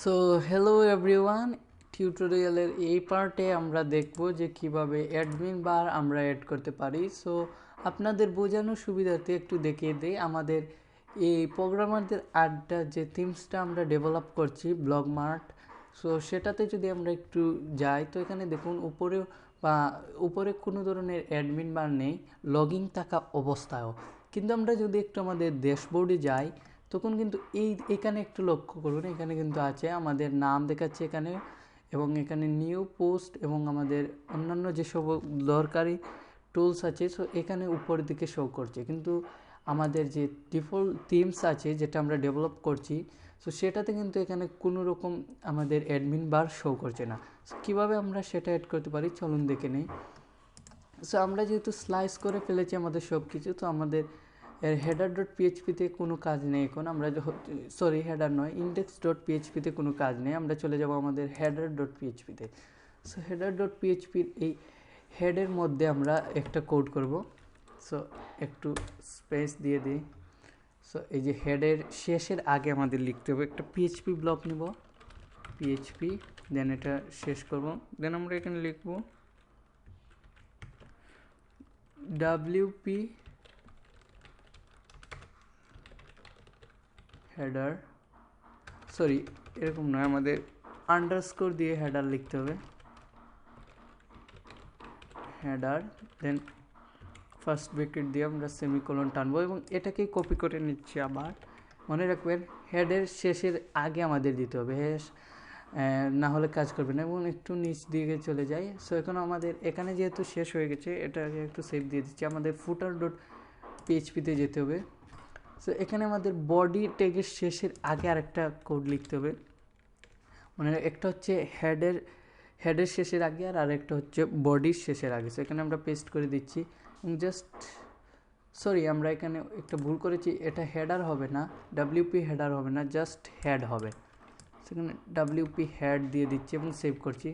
So hello everyone, টিউটোরিয়ালের এই পার্টে আমরা দেখব যে কিভাবে অ্যাডমিন বার আমরা অ্যাড করতে পারি। সো আপনাদের বোঝানোর সুবিধার্থে একটু দেখিয়ে দিই। আমাদের এই প্রোগ্রামারদের আড্ডা যে থিমসটা আমরা ডেভেলপ করছি ব্লগ মার্ট, সো সেটাতে যদি আমরা একটু যাই তো এখানে দেখুন উপরে কোনো ধরনের অ্যাডমিন বার নেই লগইন থাকা অবস্থায়ও। কিন্তু আমরা যদি একটু আমাদের ড্যাশবোর্ডে যাই তখন কিন্তু এখানে একটু লক্ষ্য করুন, এখানে কিন্তু আছে আমাদের নাম দেখাচ্ছে এখানে, এবং এখানে নিউ পোস্ট এবং আমাদের অন্যান্য যেসব দরকারি টুলস আছে সো এখানে উপরের দিকে শো করছে। কিন্তু আমাদের যে ডিফল্ট থিমস আছে যেটা আমরা ডেভেলপ করছি সো সেটাতে কিন্তু এখানে কোনো রকম আমাদের অ্যাডমিন বার শো করছে না। সো কীভাবে আমরা সেটা অ্যাড করতে পারি চলুন দেখে নেই। সো আমরা যেহেতু স্লাইস করে ফেলেছি আমাদের সব কিছু, তো আমাদের header.php-তে কোনো কাজ নেই এখন। আমরা হেডার নয়, index.php-তে কোনো কাজ নেই। আমরা চলে যাব আমাদের header.php-তে। সো header.php-র এই হেডের মধ্যে আমরা একটা কোড করব। সো একটু স্পেস দিয়ে দিই। সো এই যে হেডের শেষের আগে আমাদের লিখতে হবে একটা PHP ব্লক নেব, PHP, দেন এটা শেষ করব। দেন আমরা এখানে লিখব WP হেডার, সরি এরকম নয়, আমাদের আন্ডারস্কোর দিয়ে হেডার লিখতে হবে, হেডার, দেন ফার্স্ট ব্র্যাকেট দিয়ে আমরা সেমিকোলন টানবো এবং এটাকেই কপি করে নিচ্ছি। আবার মনে রাখবেন হেডের শেষের আগে আমাদের দিতে হবে, না হলে কাজ করবে না। এবং একটু নিচ দিকে চলে যাই। সো এখন আমাদের এখানে যেহেতু শেষ হয়ে গেছে এটাকে একটু সেভ দিয়ে দিচ্ছি। আমাদের footer.php-তে যেতে হবে। সো এখানে আমাদের বডি ট্যাগের শেষের আগে আরেকটা কোড লিখতে হবে, মানে একটা হচ্ছে হেডের শেষের আগে আর আরেকটা হচ্ছে বডির শেষের আগে। সো এখানে আমরা পেস্ট করে দিচ্ছি এবং আমরা এখানে একটা ভুল করেছি, এটা হেডার হবে না, WP হেডার হবে না, জাস্ট হেড হবে। সেখানে WP হেড দিয়ে দিচ্ছি এবং সেভ করছি।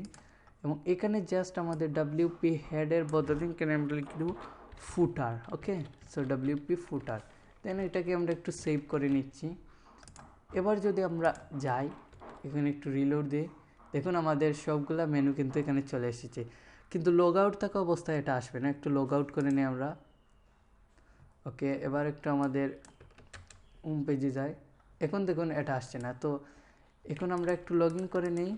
এবং এখানে জাস্ট আমাদের WP হেডের বদলে এখানে আমরা লিখে দেবো ফুটার। ওকে, সো WP ফুটার, দেন এটাকে আমরা একটু সেভ করে নিচ্ছি। এবার যদি আমরা যাই এখানে একটু রিলোড দিই, দেখুন আমাদের সবগুলা মেনু কিন্তু এখানে চলে এসেছে, কিন্তু লগ আউট থাকা অবস্থায় এটা আসবে না। একটু লগ আউট করে নিই আমরা। ওকে, এবার একটু আমাদের হোম পেজে যাই, এখন দেখুন এটা আসছে না। তো এখন আমরা একটু লগ ইন করে নিই,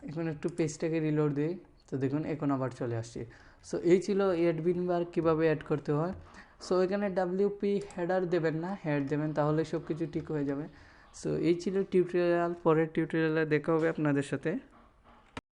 এখন একটু পেজটাকে রিলোড দিই, তো দেখুন এখন আবার চলে আসছে। সো এই ছিল অ্যাডমিন বার কীভাবে অ্যাড করতে হয়। সো এখানে WP হেডার দেবেন না, হেড দেবেন, তাহলে সব কিছু ঠিক হয়ে যাবে। সো এই ছিল টিউটোরিয়াল, পরের টিউটোরিয়ালে দেখা হবে আপনাদের সাথে।